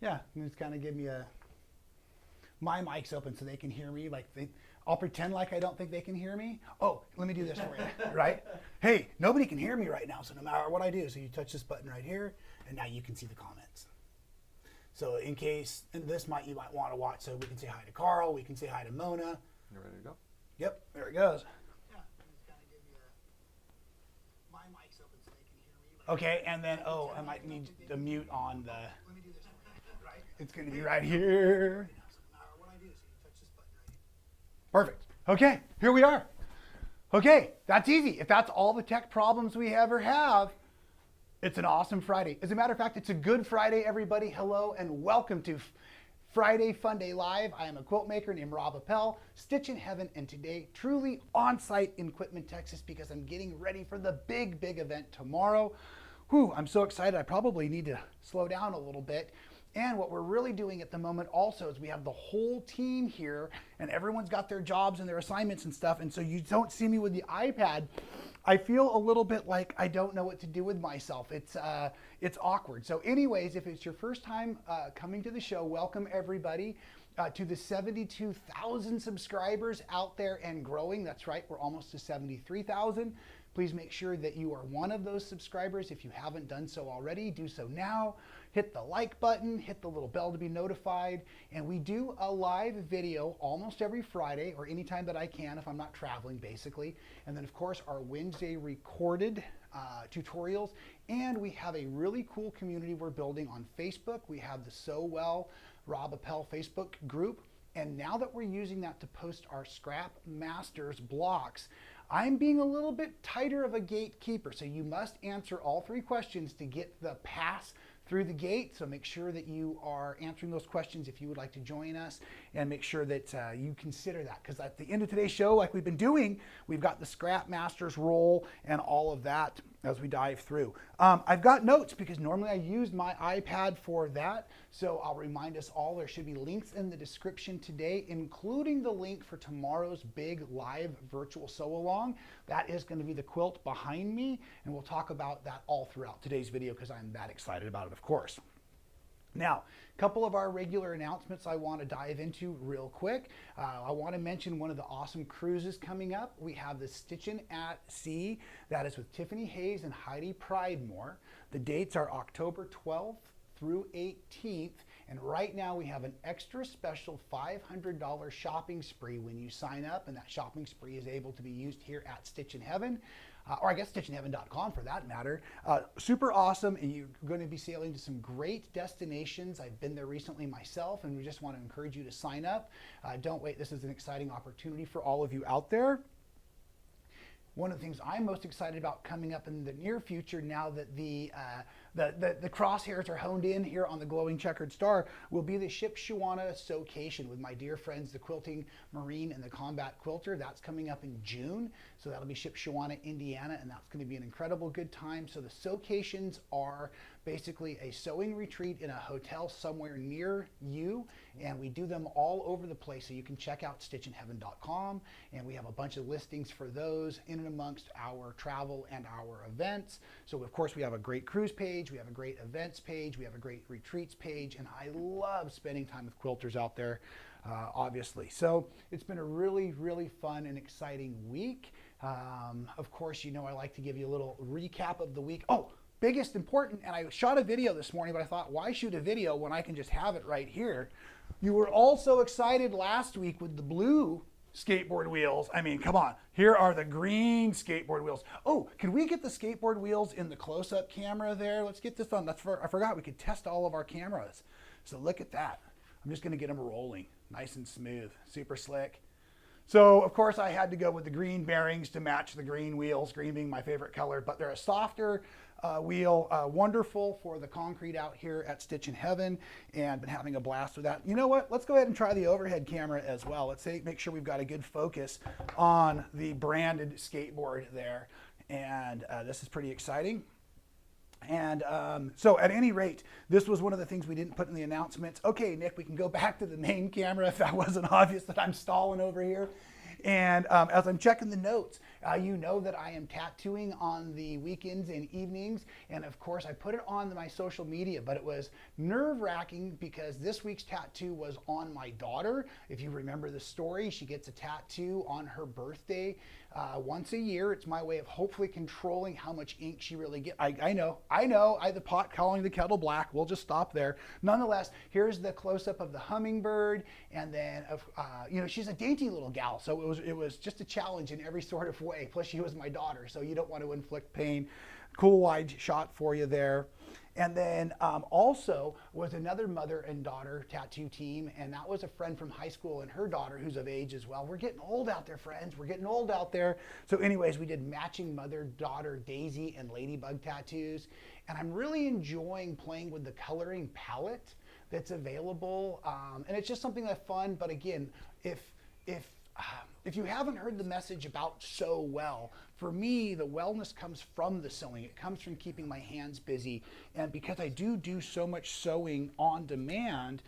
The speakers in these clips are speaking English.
Yeah, and just kind of give me a, my mic's open so they can hear me. I'll pretend like I don't think they can hear me. Oh, let me do this for you, right? Hey, nobody can hear me right now, so no matter what I do, so you touch this button right here, and now you can see the comments. So in case, and you might want to watch, so we can say hi to Carl, we can say hi to Mona. You ready to go? Yep, there it goes. Yeah, just kind of give you a, my mic's open so they can hear me. Okay, and then, I might need to mute on the, let me do this right? It's going to be right here. Perfect. Okay, here we are. Okay, that's easy. If that's all the tech problems we ever have, it's an awesome Friday. As a matter of fact, it's a good Friday, everybody. Hello and welcome to Friday Fun Day Live. I am a quilt maker named Rob Appell, Stitchin Heaven, and today truly on site in Quitman, Texas, because I'm getting ready for the big event tomorrow. Whew, I'm so excited. I probably need to slow down a little bit. And what we're really doing at the moment also is we have the whole team here and everyone's got their jobs and their assignments and stuff. And so you don't see me with the iPad. I feel a little bit like I don't know what to do with myself. It's awkward. So anyways, if it's your first time coming to the show, welcome everybody to the 72,000 subscribers out there and growing. That's right, we're almost to 73,000. Please make sure that you are one of those subscribers. If you haven't done so already, do so now. Hit the like button, hit the little bell to be notified. And we do a live video almost every Friday or anytime that I can if I'm not traveling, basically. And then, of course, our Wednesday recorded tutorials. And we have a really cool community we're building on Facebook. We have the So Well Rob Appell Facebook group. And now that we're using that to post our Scrap Masters blocks, I'm being a little bit tighter of a gatekeeper. So you must answer all 3 questions to get the pass through the gate. So make sure that you are answering those questions if you would like to join us, and make sure that you consider that, because at the end of today's show, like we've been doing, we've got the Scrap Masters roll and all of that as we dive through. I've got notes because normally I use my iPad for that. So I'll remind us all, there should be links in the description today, including the link for tomorrow's big live virtual sew along. That is going to be the quilt behind me, and we'll talk about that all throughout today's video because I'm that excited about it, of course. Now, a couple of our regular announcements I want to dive into real quick. I want to mention one of the awesome cruises coming up. We have the Stitchin at Sea. That is with Tiffany Hayes and Heidi Pridemore. The dates are October 12th through 18th. And right now we have an extra special $500 shopping spree when you sign up, and that shopping spree is able to be used here at Stitchin Heaven. Or I guess stitchinheaven.com for that matter. Super awesome, and you're going to be sailing to some great destinations. I've been there recently myself, and we just want to encourage you to sign up. Don't wait, this is an exciting opportunity for all of you out there. One of the things I'm most excited about coming up in the near future, now that the crosshairs are honed in here on the glowing checkered star, will be the Shipshewana Sewcation with my dear friends, the Quilting Marine and the Combat Quilter. That's coming up in June. So that'll be Shipshewana, Indiana, and that's going to be an incredible good time. So the Sewcations are basically a sewing retreat in a hotel somewhere near you, and we do them all over the place. So you can check out stitchinheaven.com, and we have a bunch of listings for those in and amongst our travel and our events. So of course we have a great cruise page, we have a great events page, we have a great retreats page, and I love spending time with quilters out there, obviously. So it's been a really fun and exciting week. Of course, you know, I like to give you a little recap of the week. Oh, biggest important, and I shot a video this morning, but I thought, why shoot a video when I can just have it right here? You were all so excited last week with the blue skateboard wheels. I mean, come on, here are the green skateboard wheels. Oh, can we get the skateboard wheels in the close-up camera there? Let's get this on. I forgot we could test all of our cameras. So look at that. I'm just gonna get them rolling, nice and smooth, super slick. So of course I had to go with the green bearings to match the green wheels, green being my favorite color, but they're a softer wheel, wonderful for the concrete out here at Stitchin Heaven, and been having a blast with that. You know what, let's go ahead and try the overhead camera as well. Let's make sure we've got a good focus on the branded skateboard there, and this is pretty exciting. And so at any rate, this was one of the things we didn't put in the announcements. Okay, Nick, we can go back to the main camera if that wasn't obvious that I'm stalling over here. And as I'm checking the notes, You know that I am tattooing on the weekends and evenings, and of course I put it on my social media, but it was nerve-wracking because this week's tattoo was on my daughter. If you remember the story, she gets a tattoo on her birthday once a year. It's my way of hopefully controlling how much ink she really gets. I know, the pot calling the kettle black. We'll just stop there. Nonetheless, here's the close-up of the hummingbird, and then she's a dainty little gal, so it was just a challenge in every sort of way. Plus, she was my daughter, so you don't want to inflict pain. Cool wide shot for you there. And then also was another mother and daughter tattoo team, and that was a friend from high school and her daughter who's of age as well. We're getting old out there, friends. We're getting old out there. So anyways, we did matching mother-daughter Daisy and Ladybug tattoos, and I'm really enjoying playing with the coloring palette that's available, and it's just something that's fun. But again, if you haven't heard the message about sew well, for me, the wellness comes from the sewing. It comes from keeping my hands busy. And because I do so much sewing on demand,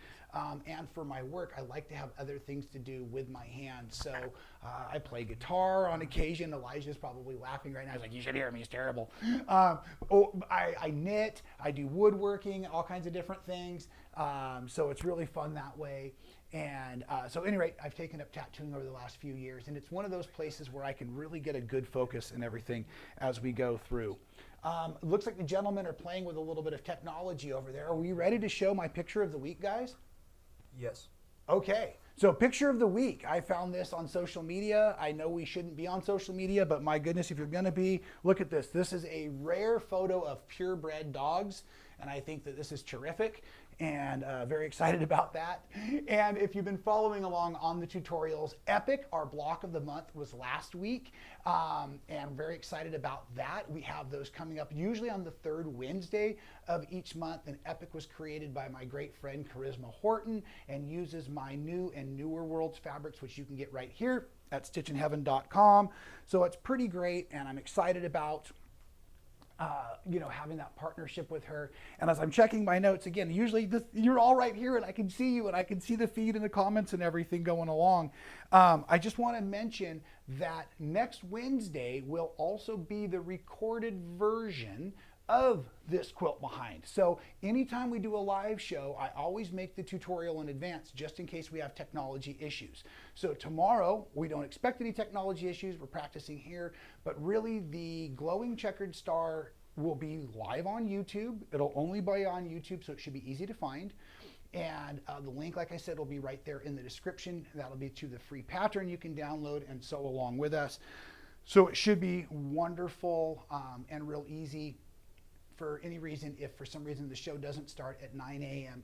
and for my work, I like to have other things to do with my hands. So I play guitar on occasion. Elijah's probably laughing right now. He's like, you should hear me, it's terrible. I knit, I do woodworking, all kinds of different things. So it's really fun that way. And so at any rate, I've taken up tattooing over the last few years, and it's one of those places where I can really get a good focus and everything as we go through. It looks like the gentlemen are playing with a little bit of technology over there. Are we ready to show my picture of the week, guys? Yes. Okay, so picture of the week. I found this on social media. I know we shouldn't be on social media, but my goodness, if you're gonna be, look at this. This is a rare photo of purebred dogs, and I think that this is terrific, and very excited about that. And if you've been following along on the tutorials, Epic, our block of the month, was last week, and very excited about that. We have those coming up usually on the third Wednesday of each month, and Epic was created by my great friend Charisma Horton and uses my new and newer Worlds fabrics, which you can get right here at stitchinheaven.com. So it's pretty great, and I'm excited about having that partnership with her. And as I'm checking my notes again, usually you're all right here and I can see you and I can see the feed and the comments and everything going along. I just want to mention that next Wednesday will also be the recorded version of this quilt behind. So anytime we do a live show, I always make the tutorial in advance just in case we have technology issues. So tomorrow, we don't expect any technology issues. We're practicing here, but really the glowing checkered star will be live on YouTube. It'll only be on YouTube, so it should be easy to find. And the link, like I said, will be right there in the description. That'll be to the free pattern you can download and sew along with us. So it should be wonderful and real easy. For any reason, if for some reason the show doesn't start at 9 a.m.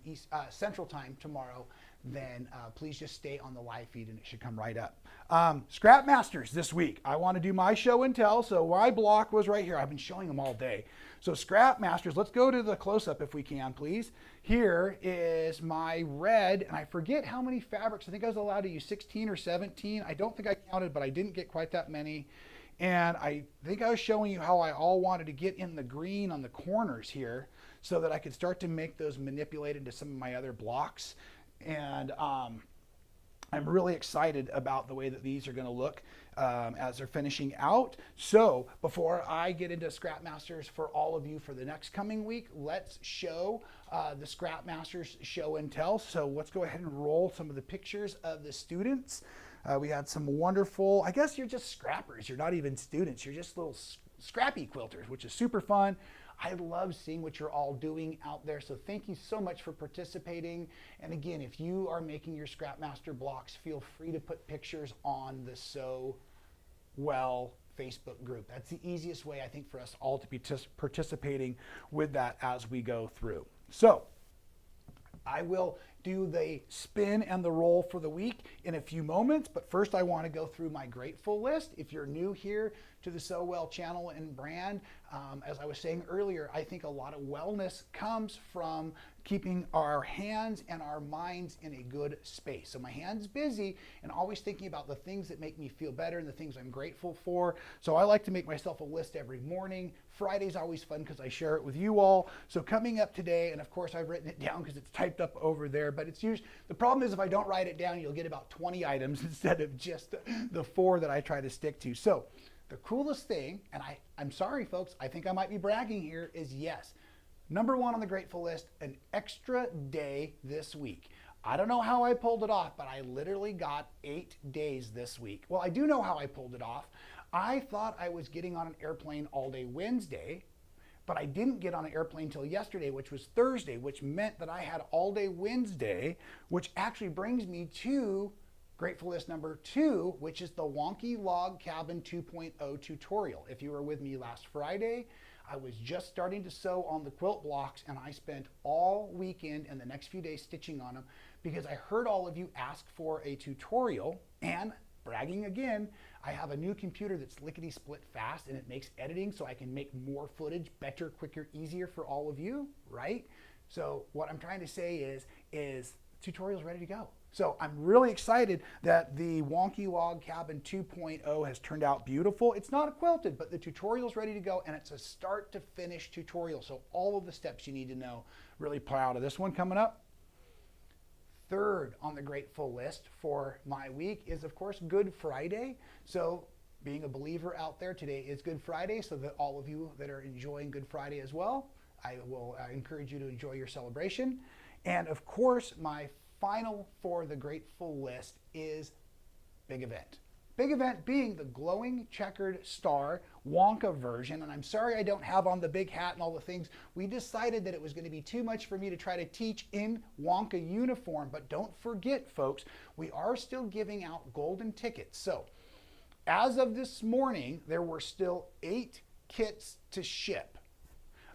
Central Time tomorrow, then please just stay on the live feed and it should come right up. Scrap Masters this week. I want to do my show and tell, so my block was right here. I've been showing them all day. So Scrap Masters, let's go to the close-up if we can, please. Here is my red, and I forget how many fabrics. I think I was allowed to use 16 or 17. I don't think I counted, but I didn't get quite that many. And I think I was showing you how I all wanted to get in the green on the corners here so that I could start to make those manipulate into some of my other blocks. And I'm really excited about the way that these are going to look as they're finishing out. So before I get into Scrap Masters for all of you for the next coming week, let's show the Scrap Masters show and tell. So let's go ahead and roll some of the pictures of the students. We had some wonderful, I guess you're just scrappers. You're not even students. You're just little scrappy quilters, which is super fun. I love seeing what you're all doing out there. So thank you so much for participating. And again, if you are making your Scrapmaster blocks, feel free to put pictures on the Sew Well Facebook group. That's the easiest way, I think, for us all to be participating with that as we go through. So I will do the spin and the roll for the week in a few moments, but first I want to go through my grateful list. If you're new here to the Sew Well channel and brand, as I was saying earlier, I think a lot of wellness comes from keeping our hands and our minds in a good space. So my hand's busy and always thinking about the things that make me feel better and the things I'm grateful for. So I like to make myself a list every morning. Friday's always fun because I share it with you all. So coming up today, and of course I've written it down because it's typed up over there, but it's usually, the problem is if I don't write it down, you'll get about 20 items instead of just the 4 that I try to stick to. So the coolest thing, and I'm sorry folks, I think I might be bragging here, is yes, number one on the grateful list, an extra day this week. I don't know how I pulled it off, but I literally got 8 days this week. Well, I do know how I pulled it off. I thought I was getting on an airplane all day Wednesday, but I didn't get on an airplane till yesterday, which was Thursday, which meant that I had all day Wednesday, which actually brings me to grateful list number 2, which is the Wonky Log Cabin 2.0 tutorial. If you were with me last Friday, I was just starting to sew on the quilt blocks, and I spent all weekend and the next few days stitching on them because I heard all of you ask for a tutorial, and bragging again, I have a new computer that's lickety split fast, and it makes editing so I can make more footage better, quicker, easier for all of you, right? So what I'm trying to say is tutorial's ready to go. So I'm really excited that the Wonky Log Cabin 2.0 has turned out beautiful. It's not quilted, but the tutorial's ready to go, and it's a start to finish tutorial. So all of the steps you need to know. Really proud of this one coming up. Third on the grateful list for my week is, of course, Good Friday. So being a believer out there, today is Good Friday, so that all of you that are enjoying Good Friday as well, I will encourage you to enjoy your celebration. And of course, my final for the grateful list is big event. Big event being the glowing checkered star Wonka version. And I'm sorry I don't have on the big hat and all the things. We decided that it was going to be too much for me to try to teach in Wonka uniform. But don't forget, folks, we are still giving out golden tickets. So as of this morning, there were still 8 kits to ship.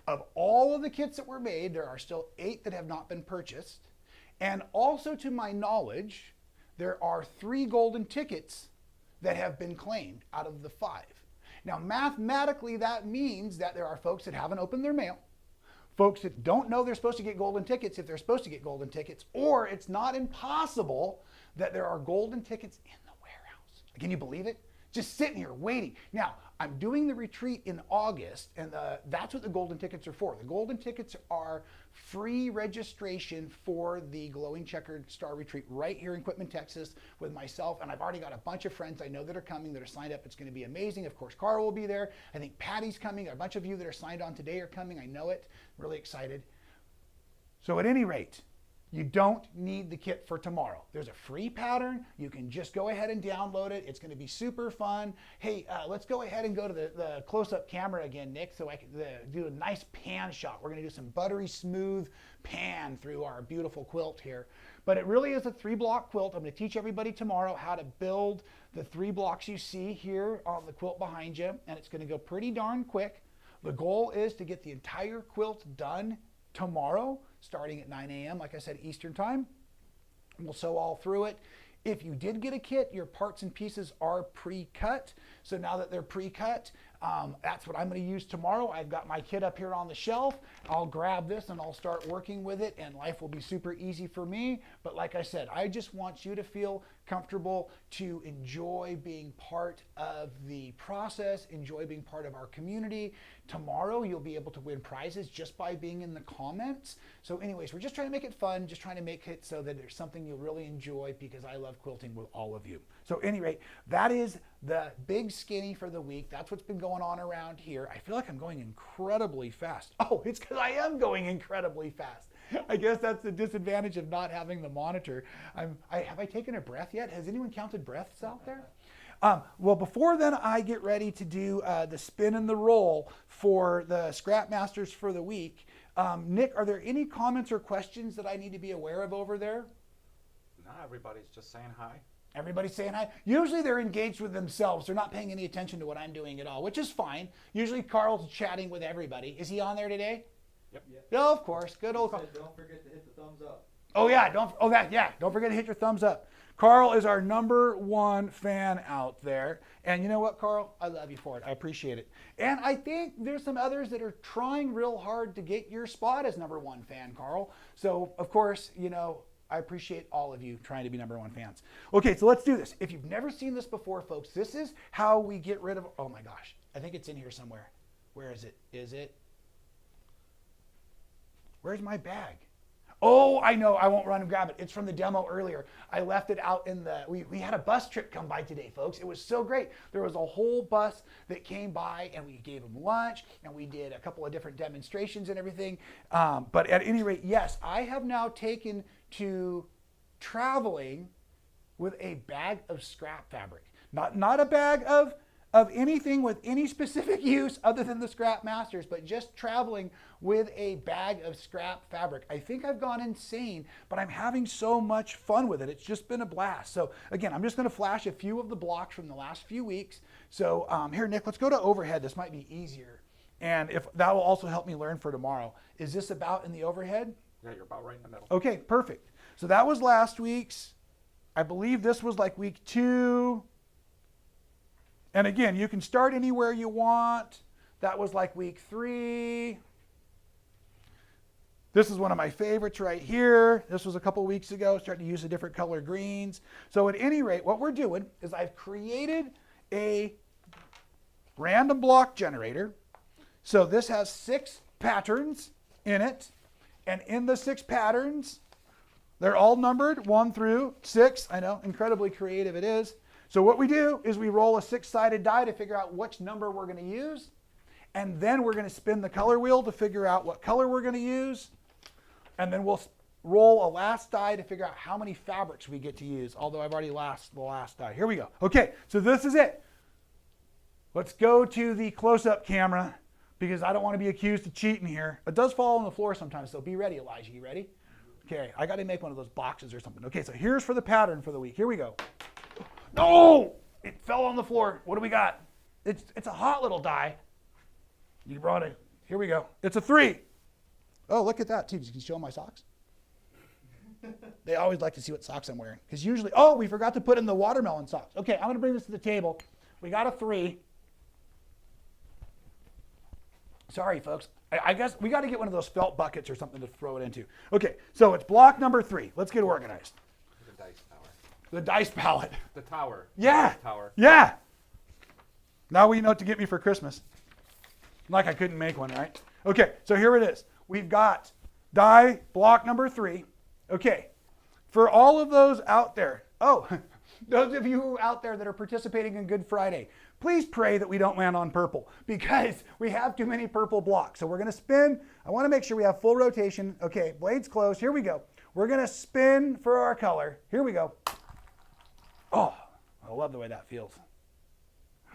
Of all of the kits that were made, there are still 8 that have not been purchased. And also, to my knowledge, there are 3 golden tickets that have been claimed out of the 5. Now, mathematically, that means that there are folks that haven't opened their mail, folks that don't know they're supposed to get golden tickets if they're supposed to get golden tickets, or it's not impossible that there are golden tickets in the warehouse. Can you believe it? Just sitting here waiting. Now, I'm doing the retreat in August, and that's what the golden tickets are for. The golden tickets are free registration for the Glowing Checkered Star Retreat right here in Quitman, Texas with myself, and I've already got a bunch of friends I know that are coming, that are signed up. It's going to be amazing. Of course, Carl will be there. I think Patty's coming. A bunch of you that are signed on today are coming. I know it. Really excited. So at any rate, you don't need the kit for tomorrow. There's a free pattern. You can just go ahead and download it. It's going to be super fun. Hey, let's go ahead and go to the close-up camera again, Nick, so I can do a nice pan shot. We're going to do some buttery smooth pan through our beautiful quilt here. But it really is a 3-block quilt. I'm going to teach everybody tomorrow how to build the 3 blocks you see here on the quilt behind you, and it's going to go pretty darn quick. The goal is to get the entire quilt done tomorrow, starting at 9 a.m., like I said, Eastern time. We'll sew all through it. If you did get a kit, your parts and pieces are pre-cut. So now that they're pre-cut, that's what I'm going to use tomorrow. I've got my kit up here on the shelf. I'll grab this and I'll start working with it, and life will be super easy for me. But like I said, I just want you to feel comfortable, to enjoy being part of the process, enjoy being part of our community. Tomorrow, you'll be able to win prizes just by being in the comments. So anyways, we're just trying to make it fun, just trying to make it so that there's something you'll really enjoy, because I love quilting with all of you. So at any rate, that is the big skinny for the week. That's what's been going on around here. I feel like I'm going incredibly fast. Oh, it's because I am going incredibly fast. I guess that's the disadvantage of not having the monitor. Have I taken a breath yet? Has anyone counted breaths out there? Well, before then, I get ready to do the spin and the roll for the Scrap Masters for the week. Nick, are there any comments or questions that I need to be aware of over there? No, everybody's just saying hi. Everybody's saying hi. Usually they're engaged with themselves. They're not paying any attention to what I'm doing at all, which is fine. Usually Carl's chatting with everybody. Is he on there today? Yep. Yeah, of course. Good old Carl. Don't forget to hit the thumbs up. Oh yeah, don't forget to hit your thumbs up. Carl is our #1 fan out there. And you know what, Carl? I love you for it. I appreciate it. And I think there's some others that are trying real hard to get your spot as #1 fan, Carl. So, of course, you know, I appreciate all of you trying to be #1 fans. Okay, so let's do this. If you've never seen this before, folks, this is how we get rid of, oh my gosh, I think it's in here somewhere. Where is it? Where's my bag? Oh, I know. I won't run and grab it. It's from the demo earlier. I left it out in the, we had a bus trip come by today, folks. It was so great. There was a whole bus that came by and we gave them lunch and we did a couple of different demonstrations and everything. But at any rate, yes, I have now taken to traveling with a bag of scrap fabric. Not a bag of anything with any specific use other than the Scrap Masters, but just traveling with a bag of scrap fabric. I think I've gone insane, but I'm having so much fun with it. It's just been a blast. So again, I'm just going to flash a few of the blocks from the last few weeks. So here, Nick, let's go to overhead. This might be easier. And if that will also help me learn for tomorrow. Is this about in the overhead? Yeah, you're about right in the middle. Okay, perfect. So that was last week's. I believe this was like week 2. And again, you can start anywhere you want. That was like week 3. This is one of my favorites right here. This was a couple weeks ago, starting to use the different color greens. So at any rate, what we're doing is I've created a random block generator. So this has 6 patterns in it. And in the 6 patterns, they're all numbered 1 through 6. I know, incredibly creative it is. So what we do is we roll a 6-sided die to figure out which number we're going to use. And then we're going to spin the color wheel to figure out what color we're going to use. And then we'll roll a last die to figure out how many fabrics we get to use, although I've already lost the last die. Here we go. Okay, so this is it. Let's go to the close-up camera because I don't want to be accused of cheating here. It does fall on the floor sometimes, so be ready, Elijah. You ready? Okay, I got to make one of those boxes or something. Okay, so here's for the pattern for the week. Here we go. No! It fell on the floor. What do we got? It's a hot little die. You brought it. Here we go. It's a 3. Oh, look at that, too. Can you show them my socks? They always like to see what socks I'm wearing. Because usually, oh, we forgot to put in the watermelon socks. Okay, I'm going to bring this to the table. We got a 3. Sorry, folks. I guess we got to get one of those felt buckets or something to throw it into. Okay, so it's block number 3. Let's get organized. The dice tower. The dice palette. The tower. Yeah. The tower. Yeah. Now we know what to get me for Christmas. Like I couldn't make one, right? Okay, so here it is. We've got die block number 3. Okay, for all of those out there, oh, those of you out there that are participating in Good Friday, please pray that we don't land on purple because we have too many purple blocks. So we're going to spin. I want to make sure we have full rotation. Okay, blades closed. Here we go. We're going to spin for our color. Here we go. Oh, I love the way that feels.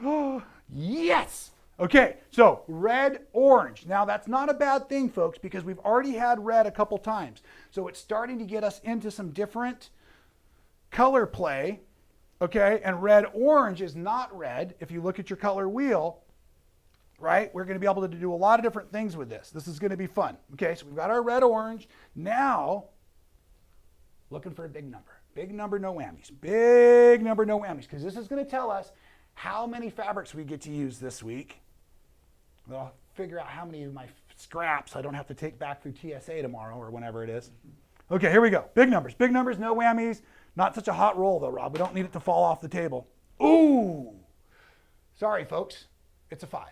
Oh, yes. Okay, so red, orange. Now that's not a bad thing, folks, because we've already had red a couple times. So it's starting to get us into some different color play. Okay, and red, orange is not red. If you look at your color wheel, right, we're going to be able to do a lot of different things with this. This is going to be fun. Okay, so we've got our red, orange. Now, looking for a big number. Big number, no whammies. Big number, no whammies, because this is going to tell us how many fabrics we get to use this week. I'll figure out how many of my scraps I don't have to take back through TSA tomorrow or whenever it is. Okay, here we go. Big numbers, no whammies. Not such a hot roll though, Rob. We don't need it to fall off the table. Ooh! Sorry, folks. It's a 5.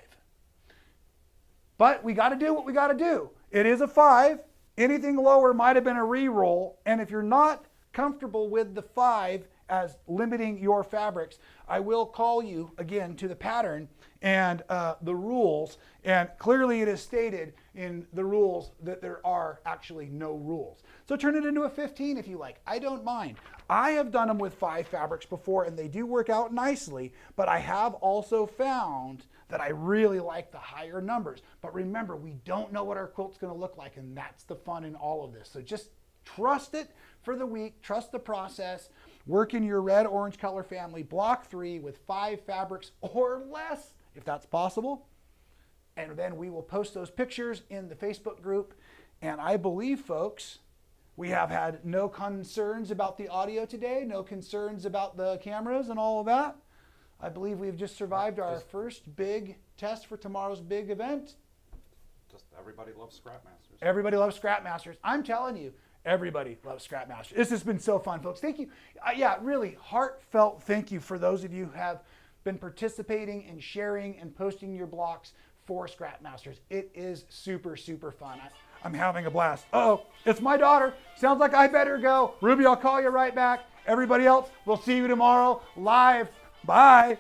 But we got to do what we got to do. It is a 5. Anything lower might have been a re-roll. And if you're not comfortable with the 5 as limiting your fabrics, I will call you again to the pattern and the rules. And clearly it is stated in the rules that there are actually no rules. So turn it into a 15 if you like. I don't mind. I have done them with 5 fabrics before and they do work out nicely, but I have also found that I really like the higher numbers. But remember, we don't know what our quilt's going to look like, and that's the fun in all of this. So just trust it for the week, trust the process, work in your red, orange color family, block 3 with 5 fabrics or less, if that's possible. And then we will post those pictures in the Facebook group. And I believe, folks, we have had no concerns about the audio today, no concerns about the cameras and all of that. I believe we've just survived our first big test for tomorrow's big event. Just everybody loves Scrap Masters. Everybody loves Scrap Masters. I'm telling you, everybody loves Scrap Masters. This has been so fun, folks. Thank you. Yeah, really heartfelt thank you for those of you who have been participating and sharing and posting your blocks for Scrap Masters. It is super, super fun. I'm having a blast. Uh-oh, it's my daughter. Sounds like I better go. Ruby, I'll call you right back. Everybody else, we'll see you tomorrow live. Bye.